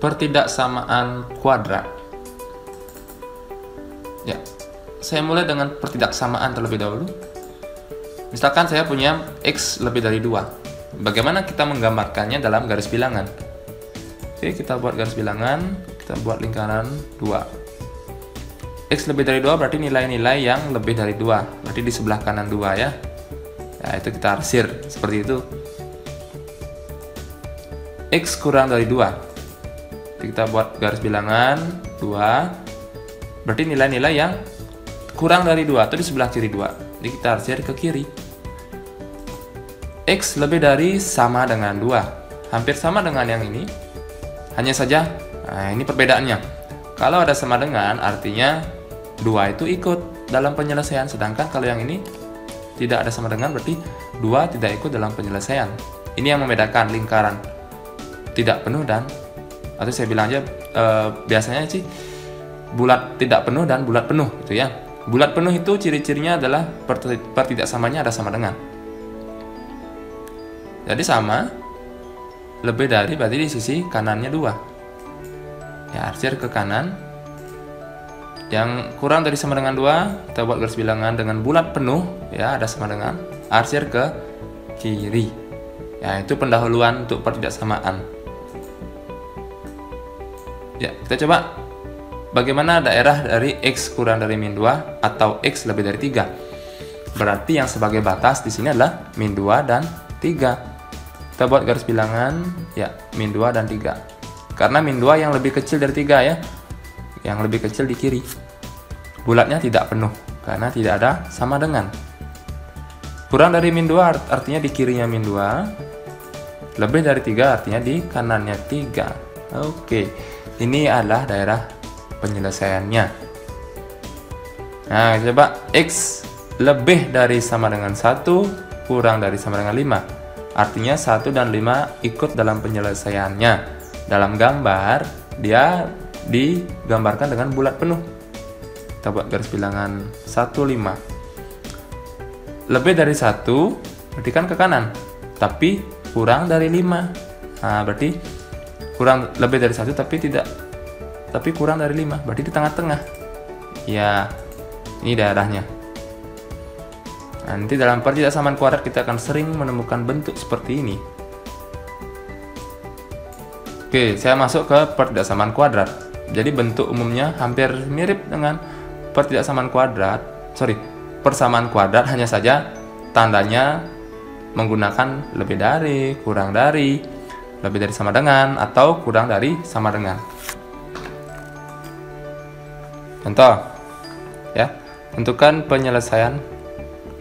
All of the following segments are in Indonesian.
pertidaksamaan kuadrat. Ya, saya mulai dengan pertidaksamaan terlebih dahulu. Misalkan saya punya X lebih dari 2. Bagaimana kita menggambarkannya dalam garis bilangan? Oke, kita buat garis bilangan, kita buat lingkaran 2. X lebih dari 2 berarti nilai-nilai yang lebih dari 2. Berarti di sebelah kanan 2 ya. Ya, itu kita arsir seperti itu. X kurang dari 2. Kita buat garis bilangan 2. Berarti nilai-nilai yang kurang dari 2 itu di sebelah kiri 2. Jadi kita arsir ke kiri. X lebih dari sama dengan 2. Hampir sama dengan yang ini. Hanya saja, nah ini perbedaannya. Kalau ada sama dengan, artinya 2 itu ikut dalam penyelesaian. Sedangkan kalau yang ini tidak ada sama dengan, berarti 2 tidak ikut dalam penyelesaian. Ini yang membedakan lingkaran tidak penuh dan, atau saya bilang aja biasanya sih bulat tidak penuh dan bulat penuh gitu ya. Bulat penuh itu ciri-cirinya adalah pertidaksamanya ada sama dengan. Jadi sama lebih dari berarti di sisi kanannya 2. Ya, arsir ke kanan. Yang kurang dari sama dengan 2, kita buat garis bilangan dengan bulat penuh, ya ada sama dengan, arsir ke kiri. Ya, itu pendahuluan untuk pertidaksamaan. Ya, kita coba bagaimana daerah dari X kurang dari min 2 atau X lebih dari 3. Berarti yang sebagai batas di sini adalah min 2 dan 3. Kita buat garis bilangan, ya, min 2 dan 3. Karena min 2 yang lebih kecil dari 3 ya. Yang lebih kecil di kiri. Bulatnya tidak penuh karena tidak ada sama dengan. Kurang dari min 2 artinya di kirinya min 2. Lebih dari 3 artinya di kanannya 3. Oke. Ini adalah daerah penyelesaiannya. Nah, coba X lebih dari sama dengan 1, kurang dari sama dengan 5. Artinya 1 dan 5 ikut dalam penyelesaiannya. Dalam gambar, dia digambarkan dengan bulat penuh. Kita buat garis bilangan 1, 5. Lebih dari 1, berarti kan ke kanan. Tapi kurang dari 5. Nah, berarti kurang lebih dari 1 tapi kurang dari 5, berarti di tengah-tengah. Ya, ini daerahnya. Nanti dalam pertidaksamaan kuadrat kita akan sering menemukan bentuk seperti ini. Oke, saya masuk ke pertidaksamaan kuadrat. Jadi bentuk umumnya hampir mirip dengan pertidaksamaan kuadrat. Persamaan kuadrat, hanya saja tandanya menggunakan lebih dari, kurang dari, lebih dari sama dengan, atau kurang dari sama dengan. Contoh, ya, tentukan penyelesaian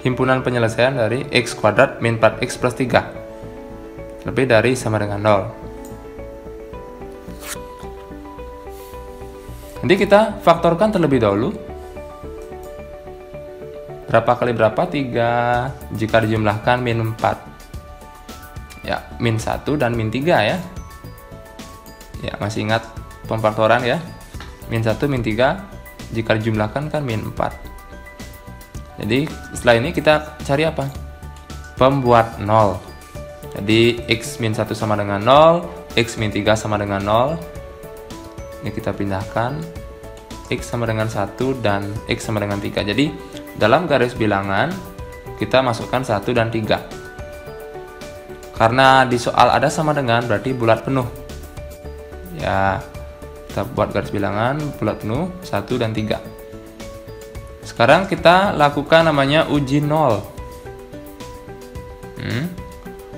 himpunan penyelesaian dari X kuadrat min 4X plus 3 lebih dari sama dengan 0. Nanti kita faktorkan terlebih dahulu. Berapa kali berapa? 3 jika dijumlahkan min 4. Ya, min 1 dan min 3 ya. Ya, masih ingat pemfaktoran ya. Min 1, min 3 jika dijumlahkan kan min 4. Jadi setelah ini kita cari apa? Pembuat 0. Jadi X min 1 sama dengan 0, X min 3 sama dengan 0. Ini kita pindahkan, X sama dengan 1 dan X sama dengan 3. Jadi dalam garis bilangan kita masukkan 1 dan 3. Karena di soal ada sama dengan berarti bulat penuh. Ya, kita buat garis bilangan bulat penuh 1 dan 3. Sekarang kita lakukan namanya uji 0.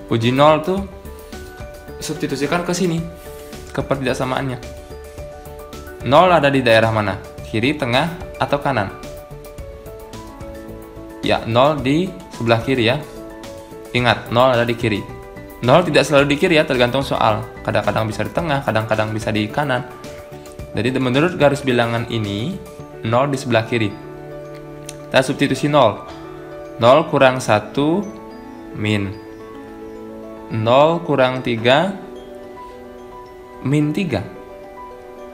Uji 0 tuh substitusikan ke sini, ke pertidaksamaannya. 0 ada di daerah mana? Kiri, tengah, atau kanan? Ya, 0 di sebelah kiri ya. Ingat, 0 ada di kiri. 0 tidak selalu di kiri ya, tergantung soal. Kadang-kadang bisa di tengah, kadang-kadang bisa di kanan. Jadi menurut garis bilangan ini, 0 di sebelah kiri. Kita substitusi 0. 0 kurang 1 min 0 kurang 3 min 3.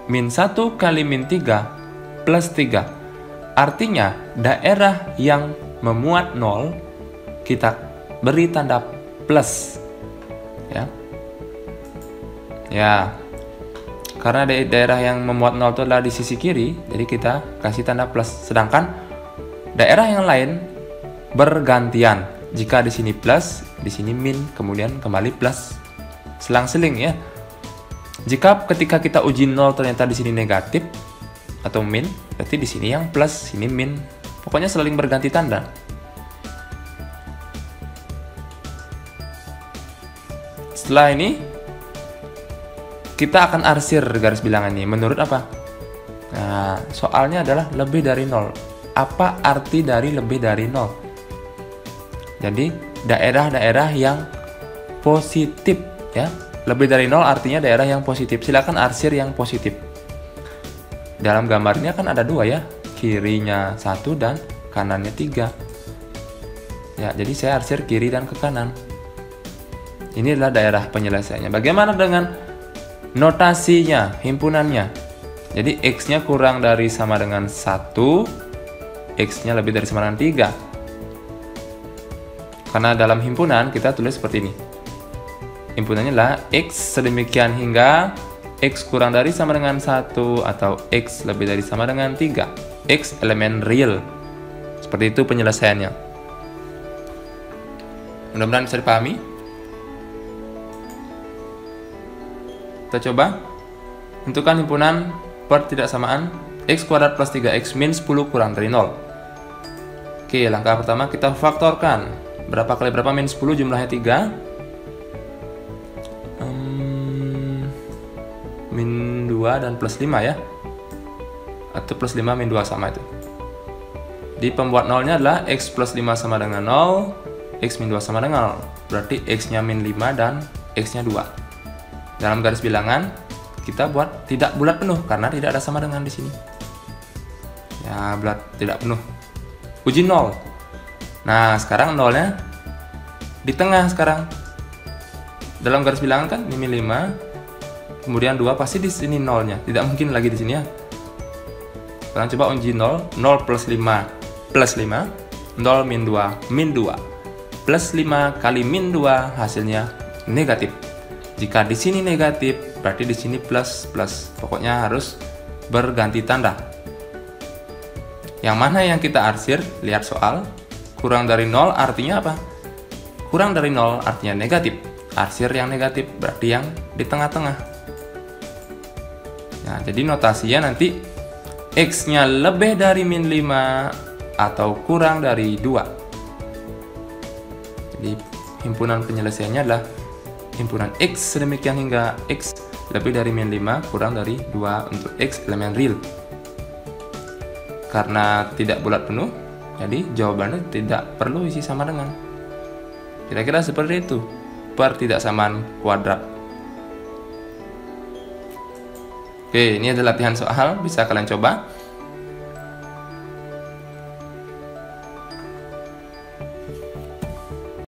Min 1 kali min 3 plus 3. Artinya daerah yang memuat 0 kita beri tanda plus. Ya. Karena daerah yang memuat 0 itu adalah di sisi kiri, jadi kita kasih tanda plus. Sedangkan daerah yang lain bergantian. Jika di sini plus, di sini min, kemudian kembali plus. Selang-seling ya. Jika ketika kita uji 0 ternyata di sini negatif atau min, berarti di sini yang plus, sini min. Pokoknya saling berganti tanda. Setelah ini kita akan arsir garis bilangan ini. Menurut apa? Nah, soalnya adalah lebih dari 0. Apa arti dari lebih dari 0? Jadi, daerah-daerah yang positif ya. Lebih dari 0 artinya daerah yang positif. Silakan arsir yang positif. Dalam gambarnya kan ada 2 ya. Kirinya 1 dan kanannya 3. Ya, jadi saya arsir kiri dan ke kanan. Ini adalah daerah penyelesaiannya. Bagaimana dengan notasinya, himpunannya? Jadi X-nya kurang dari sama dengan 1, X-nya lebih dari sama dengan 3. Karena dalam himpunan kita tulis seperti ini. Himpunannya adalah X sedemikian hingga X kurang dari sama dengan 1 atau X lebih dari sama dengan 3. X elemen real. Seperti itu penyelesaiannya. Mudah-mudahan bisa dipahami. Kita coba. Tentukan himpunan pertidaksamaan X kuadrat plus 3X min 10 kurang dari 0. Oke, langkah pertama kita faktorkan. Berapa kali berapa min 10 jumlahnya 3. Min 2 dan plus 5 ya. Atau plus 5 min 2 sama itu. Di pembuat nolnya adalah X plus 5 sama dengan 0, X min 2 sama dengan 0. Berarti X-nya min 5 dan X-nya 2. Dalam garis bilangan, kita buat tidak bulat penuh karena tidak ada sama dengan di sini. Ya, bulat tidak penuh. Uji 0. Nah, sekarang nolnya di tengah sekarang. Dalam garis bilangan kan ini min 5, kemudian 2 pasti di sini nolnya. Tidak mungkin lagi di sini ya. Sekarang coba uji 0. 0 plus 5 plus 5. 0 min 2 min 2. Plus 5 kali min 2 hasilnya negatif. Jika di sini negatif, berarti di sini plus plus. Pokoknya harus berganti tanda. Yang mana yang kita arsir? Lihat soal. Kurang dari 0 artinya apa? Kurang dari 0 artinya negatif. Arsir yang negatif berarti yang di tengah-tengah. Nah, jadi notasinya nanti X-nya lebih dari min 5 atau kurang dari 2. Jadi himpunan penyelesaiannya adalah himpunan X sedemikian hingga X lebih dari min 5 kurang dari 2 untuk X elemen real. Karena tidak bulat penuh, jadi jawabannya tidak perlu isi sama dengan. Kira-kira seperti itu pertidaksamaan kuadrat. Oke, ini adalah latihan soal, bisa kalian coba.